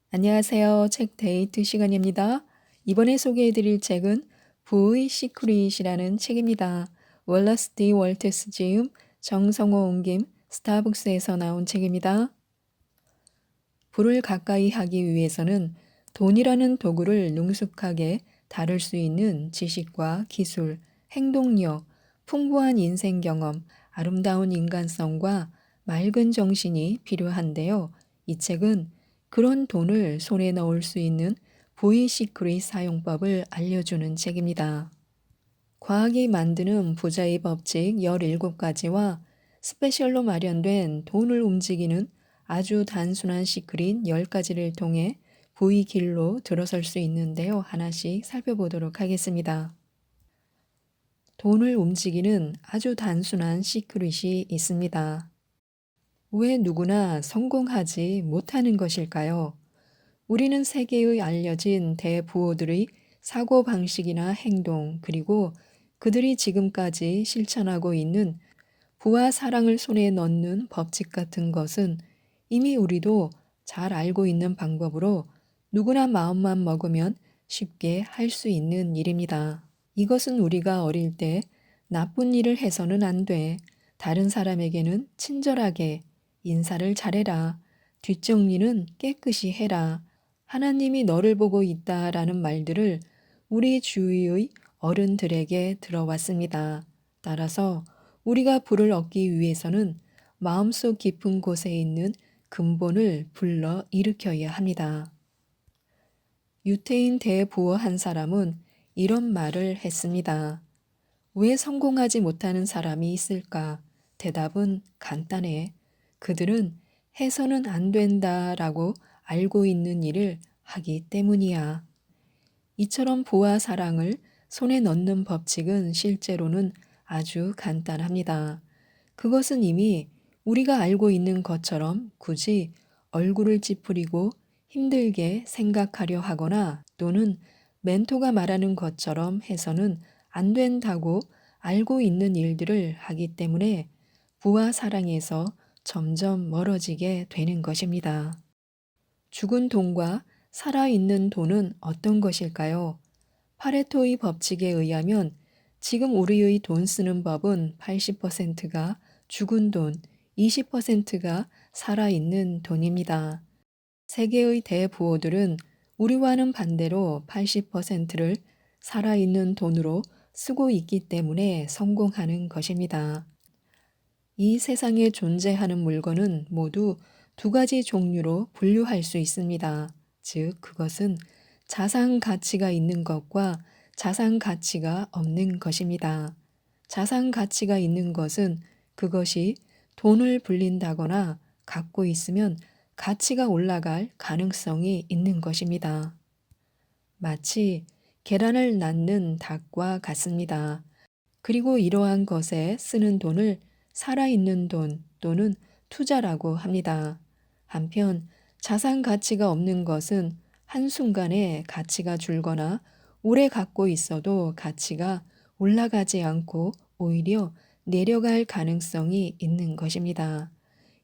안녕하세요. 책 데이트 시간입니다. 이번에 소개해드릴 책은 부의 시크릿이라는 책입니다. 월러스 D 월트스 지음, 정성호 옮김, 스타벅스에서 나온 책입니다. 부를 가까이 하기 위해서는 돈이라는 도구를 능숙하게 다룰 수 있는 지식과 기술, 행동력, 풍부한 인생 경험, 아름다운 인간성과 맑은 정신이 필요한데요. 이 책은 그런 돈을 손에 넣을 수 있는 부의 시크릿 사용법을 알려주는 책입니다. 과학이 만드는 부자의 법칙 17가지와 스페셜로 마련된 돈을 움직이는 아주 단순한 시크릿 10가지를 통해 부의 길로 들어설 수 있는데요. 하나씩 살펴보도록 하겠습니다. 돈을 움직이는 아주 단순한 시크릿이 있습니다. 왜 누구나 성공하지 못하는 것일까요? 우리는 세계의 알려진 대부호들의 사고방식이나 행동, 그리고 그들이 지금까지 실천하고 있는 부와 사랑을 손에 넣는 법칙 같은 것은 이미 우리도 잘 알고 있는 방법으로 누구나 마음만 먹으면 쉽게 할 수 있는 일입니다. 이것은 우리가 어릴 때 나쁜 일을 해서는 안 돼. 다른 사람에게는 친절하게 인사를 잘해라. 뒷정리는 깨끗이 해라. 하나님이 너를 보고 있다라는 말들을 우리 주위의 어른들에게 들어왔습니다. 따라서 우리가 부를 얻기 위해서는 마음속 깊은 곳에 있는 근본을 불러 일으켜야 합니다. 유태인 대부호 한 사람은 이런 말을 했습니다. 왜 성공하지 못하는 사람이 있을까? 대답은 간단해. 그들은 해서는 안 된다라고 알고 있는 일을 하기 때문이야. 이처럼 부와 사랑을 손에 넣는 법칙은 실제로는 아주 간단합니다. 그것은 이미 우리가 알고 있는 것처럼 굳이 얼굴을 찌푸리고 힘들게 생각하려 하거나 또는 멘토가 말하는 것처럼 해서는 안 된다고 알고 있는 일들을 하기 때문에 부와 사랑에서 점점 멀어지게 되는 것입니다. 죽은 돈과 살아있는 돈은 어떤 것일까요? 파레토의 법칙에 의하면 지금 우리의 돈 쓰는 법은 80%가 죽은 돈, 20%가 살아있는 돈입니다. 세계의 대부호들은 우리와는 반대로 80%를 살아있는 돈으로 쓰고 있기 때문에 성공하는 것입니다. 이 세상에 존재하는 물건은 모두 두 가지 종류로 분류할 수 있습니다. 즉, 그것은 자산 가치가 있는 것과 자산 가치가 없는 것입니다. 자산 가치가 있는 것은 그것이 돈을 불린다거나 갖고 있으면 가치가 올라갈 가능성이 있는 것입니다. 마치 계란을 낳는 닭과 같습니다. 그리고 이러한 것에 쓰는 돈을 살아있는 돈 또는 투자라고 합니다. 한편 자산 가치가 없는 것은 한순간에 가치가 줄거나 오래 갖고 있어도 가치가 올라가지 않고 오히려 내려갈 가능성이 있는 것입니다.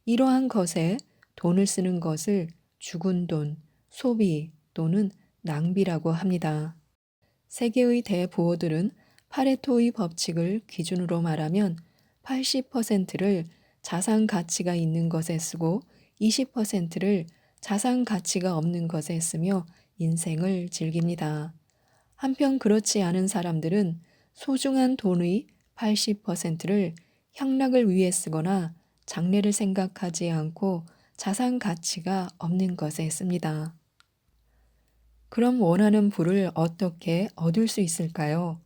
이러한 것에 돈을 쓰는 것을 죽은 돈, 소비 또는 낭비라고 합니다. 세계의 대부호들은 파레토의 법칙을 기준으로 말하면 80%를 자산 가치가 있는 것에 쓰고 20%를 자산 가치가 없는 것에 쓰며 인생을 즐깁니다. 한편 그렇지 않은 사람들은 소중한 돈의 80%를 향락을 위해 쓰거나 장래를 생각하지 않고 자산 가치가 없는 것에 씁니다. 그럼 원하는 부를 어떻게 얻을 수 있을까요?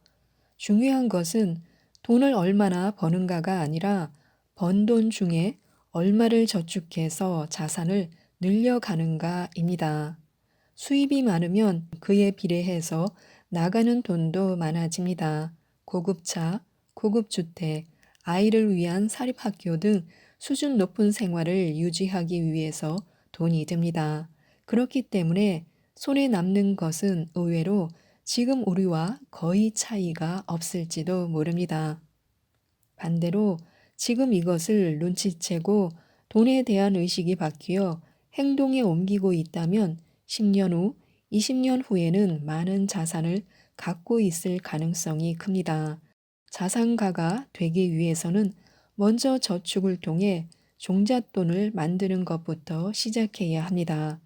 중요한 것은 돈을 얼마나 버는가가 아니라 번 돈 중에 얼마를 저축해서 자산을 늘려가는가입니다. 수입이 많으면 그에 비례해서 나가는 돈도 많아집니다. 고급차, 고급주택, 아이를 위한 사립학교 등 수준 높은 생활을 유지하기 위해서 돈이 듭니다. 그렇기 때문에 손에 남는 것은 의외로 지금 우리와 거의 차이가 없을지도 모릅니다. 반대로 지금 이것을 눈치채고 돈에 대한 의식이 바뀌어 행동에 옮기고 있다면 10년 후, 20년 후에는 많은 자산을 갖고 있을 가능성이 큽니다. 자산가가 되기 위해서는 먼저 저축을 통해 종잣돈을 만드는 것부터 시작해야 합니다.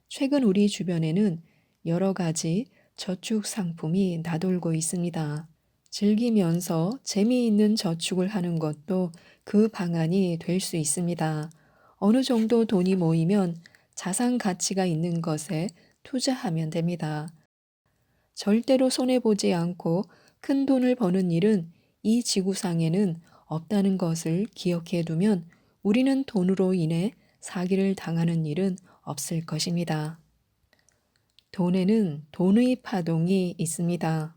최근 우리 주변에는 여러 가지 저축 상품이 나돌고 있습니다. 즐기면서 재미있는 저축을 하는 것도 그 방안이 될 수 있습니다. 어느 정도 돈이 모이면 자산 가치가 있는 것에 투자하면 됩니다. 절대로 손해보지 않고 큰 돈을 버는 일은 이 지구상에는 없다는 것을 기억해 두면 우리는 돈으로 인해 사기를 당하는 일은 없을 것입니다. 돈에는 돈의 파동이 있습니다.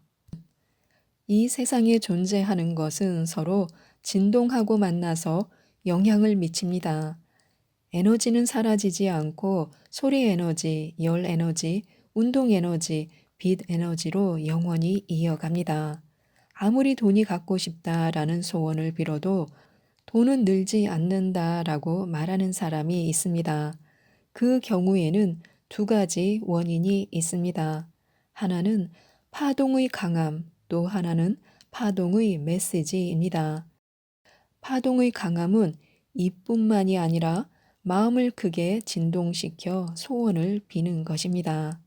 이 세상에 존재하는 것은 서로 진동하고 만나서 영향을 미칩니다. 에너지는 사라지지 않고 소리 에너지, 열 에너지, 운동 에너지, 빛 에너지로 영원히 이어갑니다. 아무리 돈이 갖고 싶다라는 소원을 빌어도 돈은 늘지 않는다라고 말하는 사람이 있습니다. 그 경우에는 두 가지 원인이 있습니다. 하나는 파동의 강함, 또 하나는 파동의 메시지입니다. 파동의 강함은 이뿐만이 아니라 마음을 크게 진동시켜 소원을 비는 것입니다.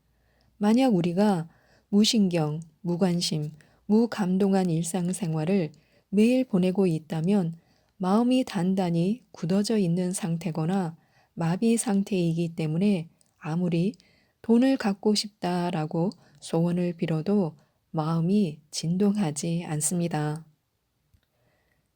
만약 우리가 무신경, 무관심, 무감동한 일상생활을 매일 보내고 있다면 마음이 단단히 굳어져 있는 상태거나 마비 상태이기 때문에 아무리 돈을 갖고 싶다라고 소원을 빌어도 마음이 진동하지 않습니다.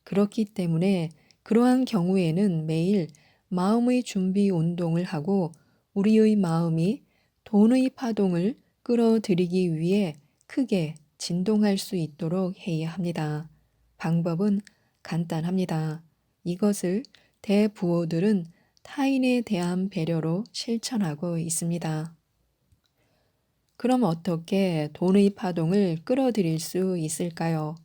그렇기 때문에 그러한 경우에는 매일 마음의 준비 운동을 하고 우리의 마음이 돈의 파동을 끌어들이기 위해 크게 진동할 수 있도록 해야 합니다. 방법은 간단합니다. 이것을 대부호들은 타인에 대한 배려로 실천하고 있습니다. 그럼 어떻게 돈의 파동을 끌어들일 수 있을까요?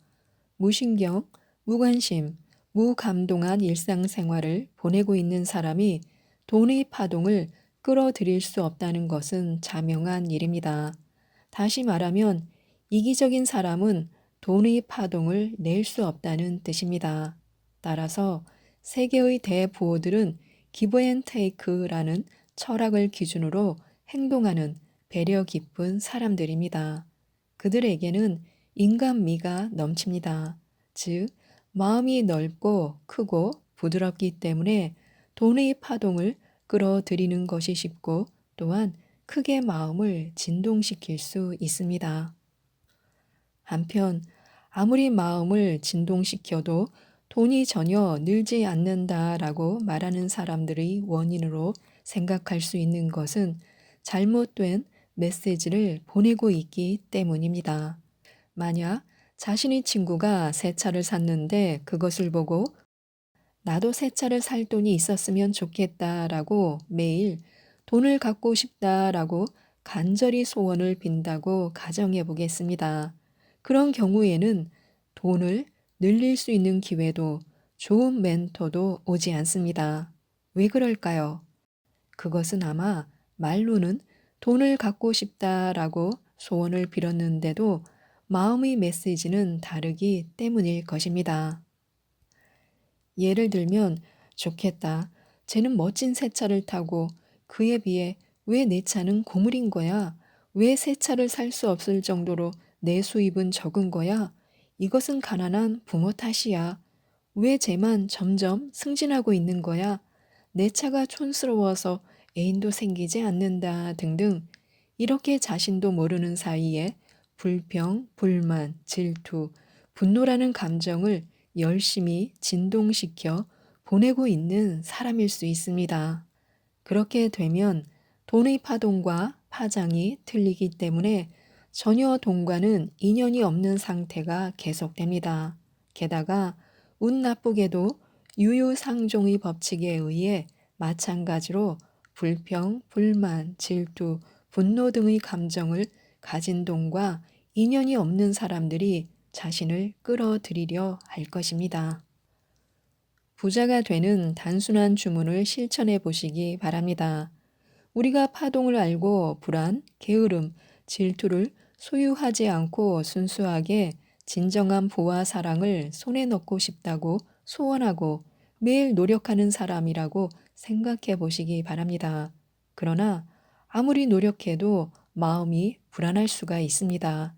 무신경, 무관심, 무감동한 일상생활을 보내고 있는 사람이 돈의 파동을 끌어들일 수 없다는 것은 자명한 일입니다. 다시 말하면 이기적인 사람은 돈의 파동을 낼 수 없다는 뜻입니다. 따라서 세계의 대부호들은 기브 앤 테이크라는 철학을 기준으로 행동하는 배려 깊은 사람들입니다. 그들에게는 인간미가 넘칩니다. 즉, 마음이 넓고 크고 부드럽기 때문에 돈의 파동을 끌어들이는 것이 쉽고 또한 크게 마음을 진동시킬 수 있습니다. 한편 아무리 마음을 진동시켜도 돈이 전혀 늘지 않는다라고 말하는 사람들의 원인으로 생각할 수 있는 것은 잘못된 메시지를 보내고 있기 때문입니다. 만약 자신의 친구가 새 차를 샀는데 그것을 보고 나도 새 차를 살 돈이 있었으면 좋겠다라고 매일 돈을 갖고 싶다라고 간절히 소원을 빈다고 가정해 보겠습니다. 그런 경우에는 돈을 늘릴 수 있는 기회도 좋은 멘토도 오지 않습니다. 왜 그럴까요? 그것은 아마 말로는 돈을 갖고 싶다라고 소원을 빌었는데도 마음의 메시지는 다르기 때문일 것입니다. 예를 들면 좋겠다. 쟤는 멋진 새 차를 타고 그에 비해 왜 내 차는 고물인 거야? 왜 새 차를 살 수 없을 정도로 내 수입은 적은 거야? 이것은 가난한 부모 탓이야. 왜 쟤만 점점 승진하고 있는 거야? 내 차가 촌스러워서 애인도 생기지 않는다 등등 이렇게 자신도 모르는 사이에 불평, 불만, 질투, 분노라는 감정을 열심히 진동시켜 보내고 있는 사람일 수 있습니다. 그렇게 되면 돈의 파동과 파장이 틀리기 때문에 전혀 돈과는 인연이 없는 상태가 계속됩니다. 게다가 운 나쁘게도 유유상종의 법칙에 의해 마찬가지로 불평, 불만, 질투, 분노 등의 감정을 가진 돈과 인연이 없는 사람들이 자신을 끌어들이려 할 것입니다. 부자가 되는 단순한 주문을 실천해 보시기 바랍니다. 우리가 파동을 알고 불안, 게으름, 질투를 소유하지 않고 순수하게 진정한 부와 사랑을 손에 넣고 싶다고 소원하고 매일 노력하는 사람이라고 생각해 보시기 바랍니다. 그러나 아무리 노력해도 마음이 불안할 수가 있습니다.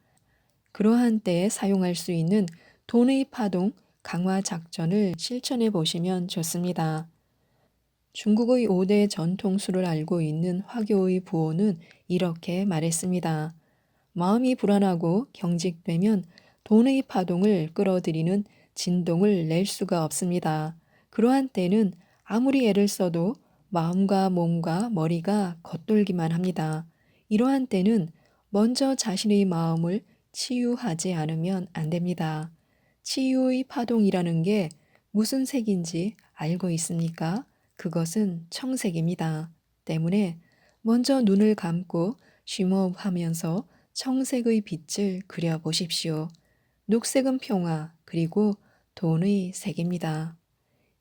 그러한 때에 사용할 수 있는 돈의 파동 강화 작전을 실천해 보시면 좋습니다. 중국의 5대 전통수를 알고 있는 화교의 부호는 이렇게 말했습니다. 마음이 불안하고 경직되면 돈의 파동을 끌어들이는 진동을 낼 수가 없습니다. 그러한 때는 아무리 애를 써도 마음과 몸과 머리가 겉돌기만 합니다. 이러한 때는 먼저 자신의 마음을 치유하지 않으면 안 됩니다. 치유의 파동이라는 게 무슨 색인지 알고 있습니까? 그것은 청색입니다. 때문에 먼저 눈을 감고 쉬머하면서 청색의 빛을 그려보십시오. 녹색은 평화, 그리고 돈의 색입니다.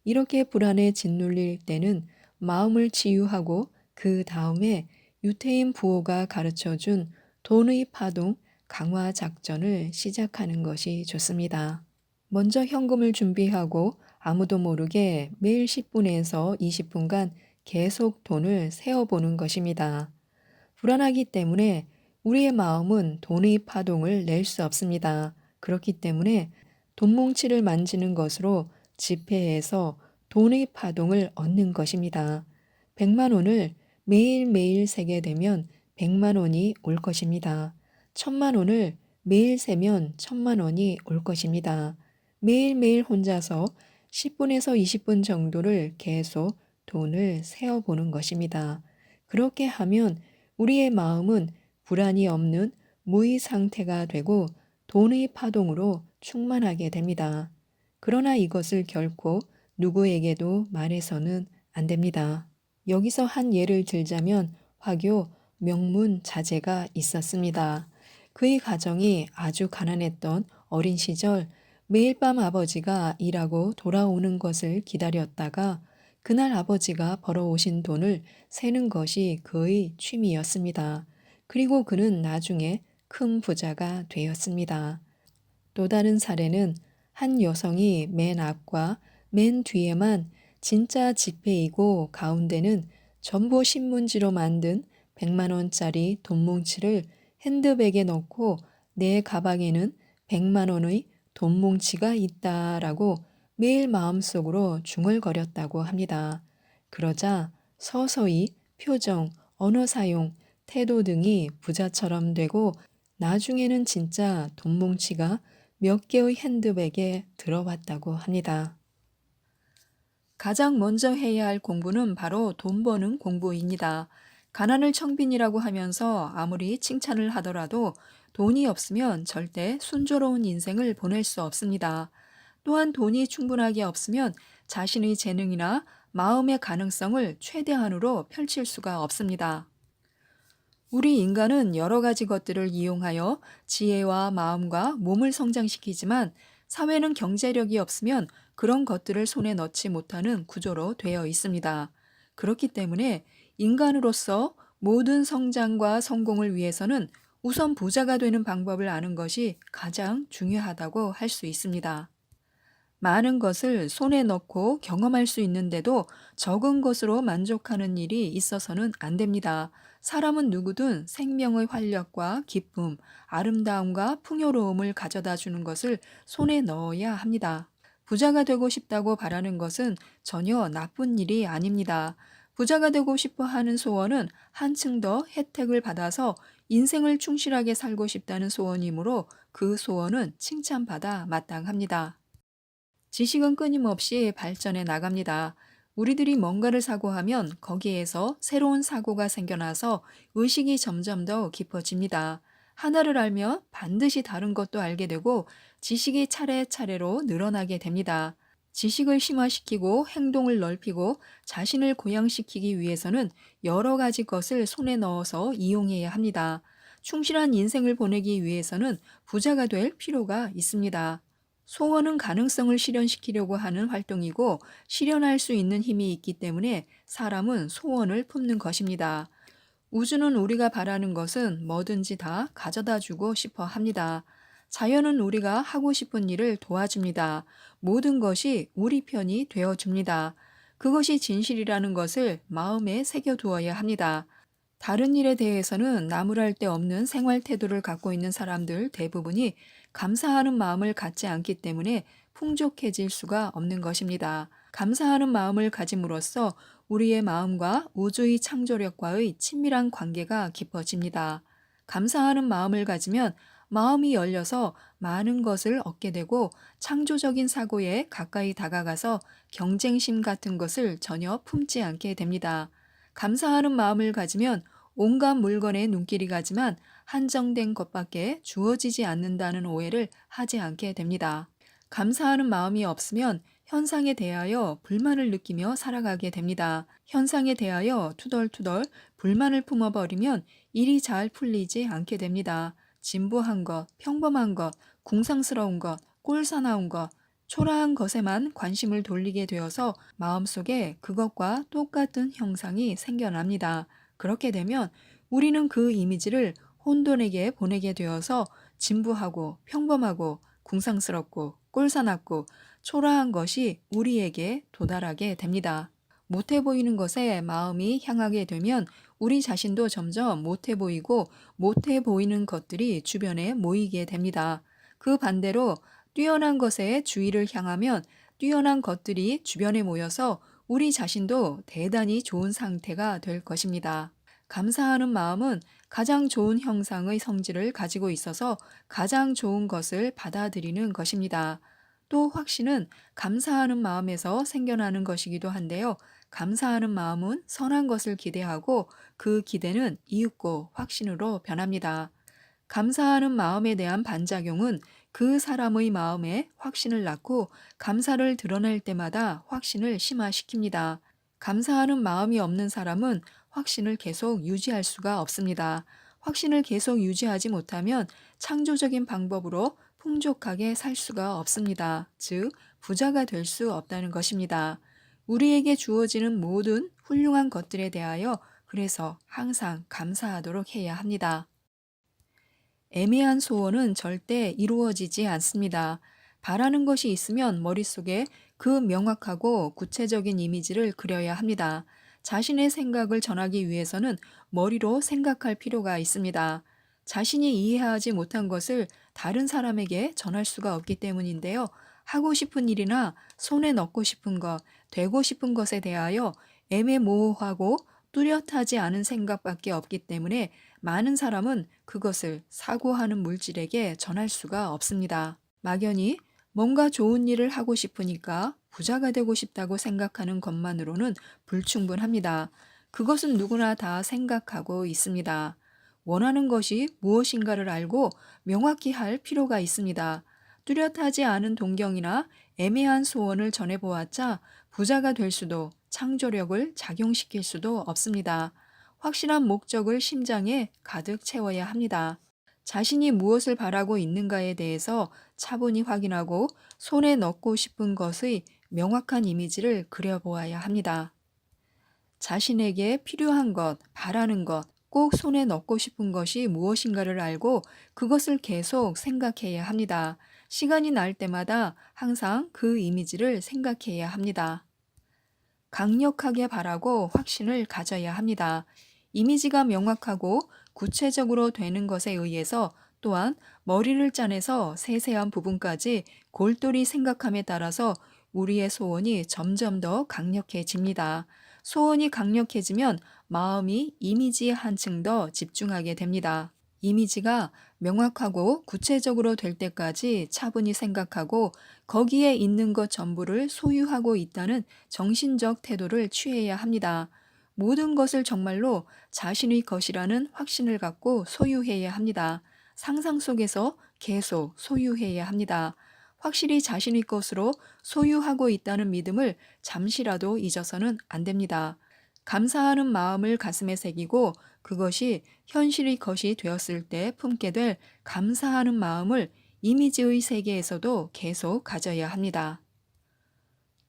이렇게 불안에 짓눌릴 때는 마음을 치유하고 그 다음에 유태인 부호가 가르쳐준 돈의 파동 강화 작전을 시작하는 것이 좋습니다. 먼저 현금을 준비하고 아무도 모르게 매일 10분에서 20분간 계속 돈을 세어보는 것입니다. 불안하기 때문에 우리의 마음은 돈의 파동을 낼 수 없습니다. 그렇기 때문에 돈뭉치를 만지는 것으로 지폐에서 돈의 파동을 얻는 것입니다. 100만 원을 매일매일 세게 되면 100만 원이 올 것입니다. 1000만 원을 매일 세면 1000만 원이 올 것입니다. 매일매일 혼자서 10분에서 20분 정도를 계속 돈을 세어보는 것입니다. 그렇게 하면 우리의 마음은 불안이 없는 무의 상태가 되고 돈의 파동으로 충만하게 됩니다. 그러나 이것을 결코 누구에게도 말해서는 안 됩니다. 여기서 한 예를 들자면 화교 명문 자제가 있었습니다. 그의 가정이 아주 가난했던 어린 시절 매일 밤 아버지가 일하고 돌아오는 것을 기다렸다가 그날 아버지가 벌어오신 돈을 세는 것이 그의 취미였습니다. 그리고 그는 나중에 큰 부자가 되었습니다. 또 다른 사례는 한 여성이 맨 앞과 맨 뒤에만 진짜 지폐이고 가운데는 전부 신문지로 만든 100만 원짜리 돈뭉치를 핸드백에 넣고 내 가방에는 100만 원의 돈뭉치가 있다라고 매일 마음속으로 중얼거렸다고 합니다. 그러자 서서히 표정, 언어 사용, 태도 등이 부자처럼 되고 나중에는 진짜 돈뭉치가 몇 개의 핸드백에 들어왔다고 합니다. 가장 먼저 해야 할 공부는 바로 돈 버는 공부입니다. 가난을 청빈이라고 하면서 아무리 칭찬을 하더라도 돈이 없으면 절대 순조로운 인생을 보낼 수 없습니다. 또한 돈이 충분하게 없으면 자신의 재능이나 마음의 가능성을 최대한으로 펼칠 수가 없습니다. 우리 인간은 여러 가지 것들을 이용하여 지혜와 마음과 몸을 성장시키지만 사회는 경제력이 없으면 그런 것들을 손에 넣지 못하는 구조로 되어 있습니다. 그렇기 때문에 인간으로서 모든 성장과 성공을 위해서는 우선 부자가 되는 방법을 아는 것이 가장 중요하다고 할 수 있습니다. 많은 것을 손에 넣고 경험할 수 있는데도 적은 것으로 만족하는 일이 있어서는 안 됩니다. 사람은 누구든 생명의 활력과 기쁨, 아름다움과 풍요로움을 가져다 주는 것을 손에 넣어야 합니다. 부자가 되고 싶다고 바라는 것은 전혀 나쁜 일이 아닙니다. 부자가 되고 싶어 하는 소원은 한층 더 혜택을 받아서 인생을 충실하게 살고 싶다는 소원이므로 그 소원은 칭찬받아 마땅합니다. 지식은 끊임없이 발전해 나갑니다. 우리들이 뭔가를 사고하면 거기에서 새로운 사고가 생겨나서 의식이 점점 더 깊어집니다. 하나를 알면 반드시 다른 것도 알게 되고 지식이 차례차례로 늘어나게 됩니다. 지식을 심화시키고 행동을 넓히고 자신을 고양시키기 위해서는 여러 가지 것을 손에 넣어서 이용해야 합니다. 충실한 인생을 보내기 위해서는 부자가 될 필요가 있습니다. 소원은 가능성을 실현시키려고 하는 활동이고 실현할 수 있는 힘이 있기 때문에 사람은 소원을 품는 것입니다. 우주는 우리가 바라는 것은 뭐든지 다 가져다 주고 싶어 합니다. 자연은 우리가 하고 싶은 일을 도와줍니다. 모든 것이 우리 편이 되어 줍니다. 그것이 진실이라는 것을 마음에 새겨두어야 합니다. 다른 일에 대해서는 나무랄 데 없는 생활 태도를 갖고 있는 사람들 대부분이 감사하는 마음을 갖지 않기 때문에 풍족해질 수가 없는 것입니다. 감사하는 마음을 가짐으로써 우리의 마음과 우주의 창조력과의 친밀한 관계가 깊어집니다. 감사하는 마음을 가지면 마음이 열려서 많은 것을 얻게 되고 창조적인 사고에 가까이 다가가서 경쟁심 같은 것을 전혀 품지 않게 됩니다. 감사하는 마음을 가지면 온갖 물건에 눈길이 가지만 한정된 것밖에 주어지지 않는다는 오해를 하지 않게 됩니다. 감사하는 마음이 없으면 현상에 대하여 불만을 느끼며 살아가게 됩니다. 현상에 대하여 투덜투덜 불만을 품어버리면 일이 잘 풀리지 않게 됩니다. 진부한 것, 평범한 것, 궁상스러운 것, 꼴사나운 것, 초라한 것에만 관심을 돌리게 되어서 마음속에 그것과 똑같은 형상이 생겨납니다. 그렇게 되면 우리는 그 이미지를 혼돈에게 보내게 되어서 진부하고 평범하고 궁상스럽고 꼴사납고 초라한 것이 우리에게 도달하게 됩니다. 못해 보이는 것에 마음이 향하게 되면 우리 자신도 점점 못해 보이고 못해 보이는 것들이 주변에 모이게 됩니다. 그 반대로 뛰어난 것에 주의를 향하면 뛰어난 것들이 주변에 모여서 우리 자신도 대단히 좋은 상태가 될 것입니다. 감사하는 마음은 가장 좋은 형상의 성질을 가지고 있어서 가장 좋은 것을 받아들이는 것입니다. 또 확신은 감사하는 마음에서 생겨나는 것이기도 한데요. 감사하는 마음은 선한 것을 기대하고 그 기대는 이윽고 확신으로 변합니다. 감사하는 마음에 대한 반작용은 그 사람의 마음에 확신을 낳고 감사를 드러낼 때마다 확신을 심화시킵니다. 감사하는 마음이 없는 사람은 확신을 계속 유지할 수가 없습니다. 확신을 계속 유지하지 못하면 창조적인 방법으로 풍족하게 살 수가 없습니다. 즉, 부자가 될 수 없다는 것입니다. 우리에게 주어지는 모든 훌륭한 것들에 대하여 그래서 항상 감사하도록 해야 합니다. 애매한 소원은 절대 이루어지지 않습니다. 바라는 것이 있으면 머릿속에 그 명확하고 구체적인 이미지를 그려야 합니다. 자신의 생각을 전하기 위해서는 머리로 생각할 필요가 있습니다. 자신이 이해하지 못한 것을 다른 사람에게 전할 수가 없기 때문인데요. 하고 싶은 일이나 손에 넣고 싶은 것, 되고 싶은 것에 대하여 애매모호하고 뚜렷하지 않은 생각밖에 없기 때문에 많은 사람은 그것을 사고하는 물질에게 전할 수가 없습니다. 막연히 뭔가 좋은 일을 하고 싶으니까 부자가 되고 싶다고 생각하는 것만으로는 불충분합니다. 그것은 누구나 다 생각하고 있습니다. 원하는 것이 무엇인가를 알고 명확히 할 필요가 있습니다. 뚜렷하지 않은 동경이나 애매한 소원을 전해보았자 부자가 될 수도 창조력을 작용시킬 수도 없습니다. 확실한 목적을 심장에 가득 채워야 합니다. 자신이 무엇을 바라고 있는가에 대해서 차분히 확인하고 손에 넣고 싶은 것의 명확한 이미지를 그려보아야 합니다. 자신에게 필요한 것, 바라는 것, 꼭 손에 넣고 싶은 것이 무엇인가를 알고 그것을 계속 생각해야 합니다. 시간이 날 때마다 항상 그 이미지를 생각해야 합니다. 강력하게 바라고 확신을 가져야 합니다. 이미지가 명확하고 구체적으로 되는 것에 의해서 또한 머리를 짜내서 세세한 부분까지 골똘히 생각함에 따라서 우리의 소원이 점점 더 강력해집니다. 소원이 강력해지면 마음이 이미지에 한층 더 집중하게 됩니다. 이미지가 명확하고 구체적으로 될 때까지 차분히 생각하고 거기에 있는 것 전부를 소유하고 있다는 정신적 태도를 취해야 합니다. 모든 것을 정말로 자신의 것이라는 확신을 갖고 소유해야 합니다. 상상 속에서 계속 소유해야 합니다. 확실히 자신의 것으로 소유하고 있다는 믿음을 잠시라도 잊어서는 안 됩니다. 감사하는 마음을 가슴에 새기고 그것이 현실의 것이 되었을 때 품게 될 감사하는 마음을 이미지의 세계에서도 계속 가져야 합니다.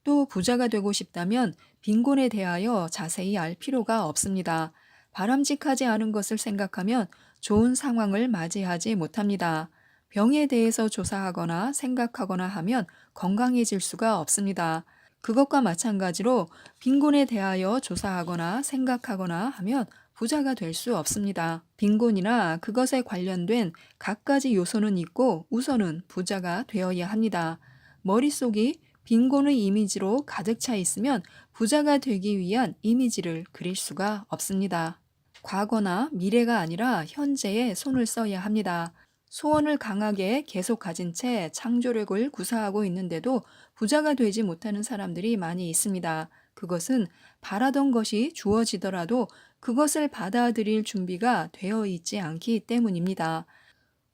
또 부자가 되고 싶다면 빈곤에 대하여 자세히 알 필요가 없습니다. 바람직하지 않은 것을 생각하면 좋은 상황을 맞이하지 못합니다. 병에 대해서 조사하거나 생각하거나 하면 건강해질 수가 없습니다. 그것과 마찬가지로 빈곤에 대하여 조사하거나 생각하거나 하면 부자가 될 수 없습니다. 빈곤이나 그것에 관련된 갖가지 요소는 있고 우선은 부자가 되어야 합니다. 머릿속이 빈곤의 이미지로 가득 차 있으면 부자가 되기 위한 이미지를 그릴 수가 없습니다. 과거나 미래가 아니라 현재에 손을 써야 합니다. 소원을 강하게 계속 가진 채 창조력을 구사하고 있는데도 부자가 되지 못하는 사람들이 많이 있습니다. 그것은 바라던 것이 주어지더라도 그것을 받아들일 준비가 되어 있지 않기 때문입니다.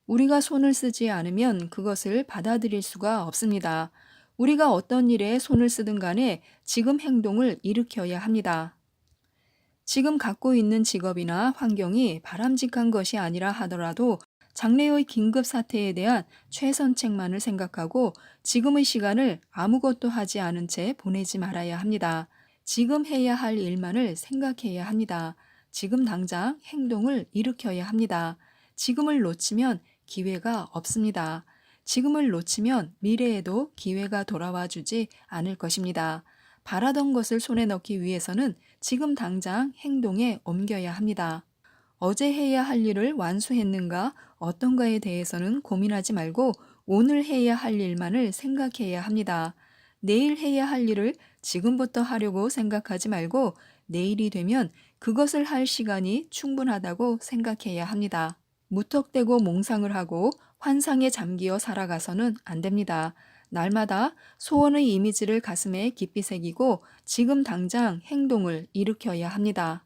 우리가 손을 쓰지 않으면 그것을 받아들일 수가 없습니다. 우리가 어떤 일에 손을 쓰든 간에 지금 행동을 일으켜야 합니다. 지금 갖고 있는 직업이나 환경이 바람직한 것이 아니라 하더라도 장래의 긴급 사태에 대한 최선책만을 생각하고 지금의 시간을 아무것도 하지 않은 채 보내지 말아야 합니다. 지금 해야 할 일만을 생각해야 합니다. 지금 당장 행동을 일으켜야 합니다. 지금을 놓치면 기회가 없습니다. 지금을 놓치면 미래에도 기회가 돌아와 주지 않을 것입니다. 바라던 것을 손에 넣기 위해서는 지금 당장 행동에 옮겨야 합니다. 어제 해야 할 일을 완수했는가 어떤가에 대해서는 고민하지 말고 오늘 해야 할 일만을 생각해야 합니다. 내일 해야 할 일을 지금부터 하려고 생각하지 말고 내일이 되면 그것을 할 시간이 충분하다고 생각해야 합니다. 무턱대고 몽상을 하고 환상에 잠기어 살아가서는 안 됩니다. 날마다 소원의 이미지를 가슴에 깊이 새기고 지금 당장 행동을 일으켜야 합니다.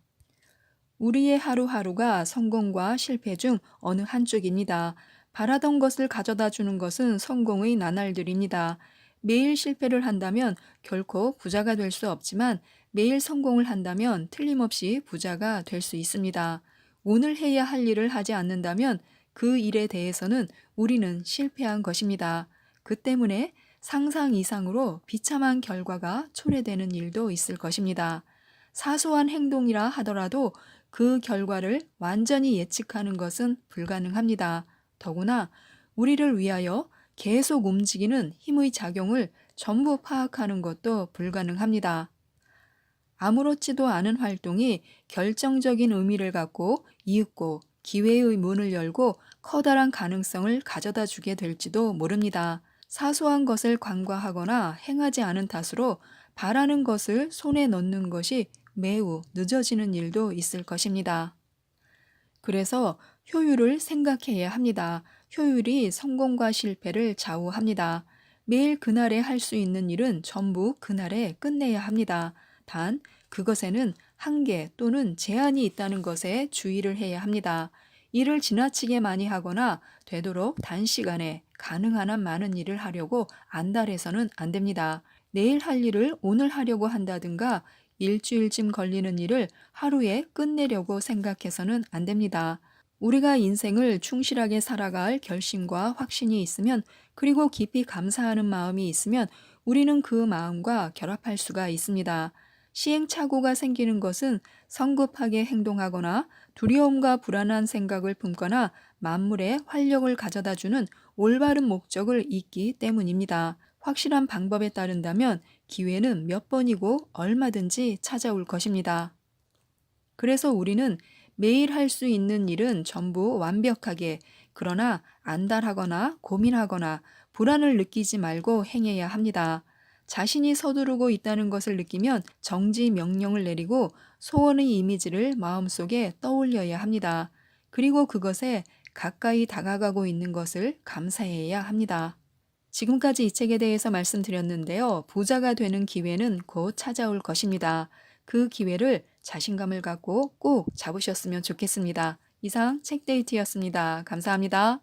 우리의 하루하루가 성공과 실패 중 어느 한쪽입니다. 바라던 것을 가져다 주는 것은 성공의 나날들입니다. 매일 실패를 한다면 결코 부자가 될 수 없지만 매일 성공을 한다면 틀림없이 부자가 될 수 있습니다. 오늘 해야 할 일을 하지 않는다면 그 일에 대해서는 우리는 실패한 것입니다. 그 때문에 상상 이상으로 비참한 결과가 초래되는 일도 있을 것입니다. 사소한 행동이라 하더라도 그 결과를 완전히 예측하는 것은 불가능합니다. 더구나 우리를 위하여 계속 움직이는 힘의 작용을 전부 파악하는 것도 불가능합니다. 아무렇지도 않은 활동이 결정적인 의미를 갖고 이윽고 기회의 문을 열고 커다란 가능성을 가져다 주게 될지도 모릅니다. 사소한 것을 간과하거나 행하지 않은 탓으로 바라는 것을 손에 넣는 것이 매우 늦어지는 일도 있을 것입니다. 그래서 효율을 생각해야 합니다. 효율이 성공과 실패를 좌우합니다. 매일 그날에 할 수 있는 일은 전부 그날에 끝내야 합니다. 단, 그것에는 한계 또는 제한이 있다는 것에 주의를 해야 합니다. 일을 지나치게 많이 하거나 되도록 단시간에 가능한 한 많은 일을 하려고 안달해서는 안 됩니다. 내일 할 일을 오늘 하려고 한다든가 일주일쯤 걸리는 일을 하루에 끝내려고 생각해서는 안 됩니다. 우리가 인생을 충실하게 살아갈 결심과 확신이 있으면 그리고 깊이 감사하는 마음이 있으면 우리는 그 마음과 결합할 수가 있습니다. 시행착오가 생기는 것은 성급하게 행동하거나 두려움과 불안한 생각을 품거나 만물에 활력을 가져다 주는 올바른 목적을 잊기 때문입니다. 확실한 방법에 따른다면 기회는 몇 번이고 얼마든지 찾아올 것입니다. 그래서 우리는 매일 할 수 있는 일은 전부 완벽하게, 그러나 안달하거나 고민하거나 불안을 느끼지 말고 행해야 합니다. 자신이 서두르고 있다는 것을 느끼면 정지 명령을 내리고 소원의 이미지를 마음속에 떠올려야 합니다. 그리고 그것에 가까이 다가가고 있는 것을 감사해야 합니다. 지금까지 이 책에 대해서 말씀드렸는데요. 부자가 되는 기회는 곧 찾아올 것입니다. 그 기회를 자신감을 갖고 꼭 잡으셨으면 좋겠습니다. 이상 책데이트였습니다. 감사합니다.